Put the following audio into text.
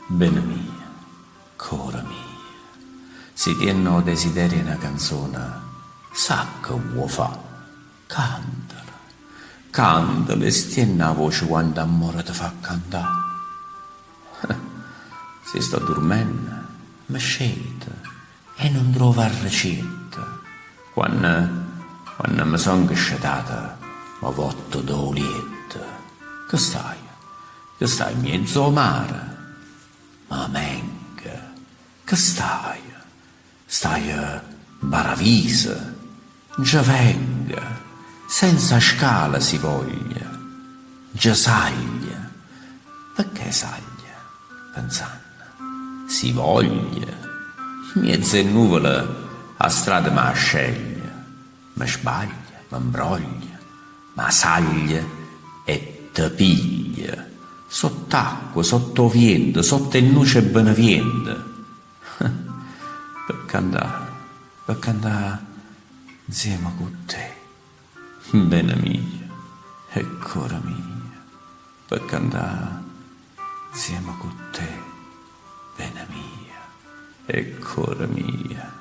Bene mia, cora mia, se tienno desideri una canzone, sa che vuoi fa, cantala, cantala e stienna la voce quando amore ti fa cantare. Se sto dormendo, mi scete e non trovo la ricetta. Quando mi son scetata, mi votto d'olietta. Che stai? Che stai in mezzo al mare? Ma menga, che stai? Stai a Baravisa? Già venga, senza scala si voglia. Già saglia. Perché saglia? Pensando. Si voglia. Mezze nuvole a strada mi sceglie. Mi sbaglia, mi imbroglia, ma saglia e te piglia. Sott'acqua, sotto vento, sotto il nuce beneviente. Per cantare insieme con te, bene mia e cora mia, per cantare insieme con te, bene mia e cora mia.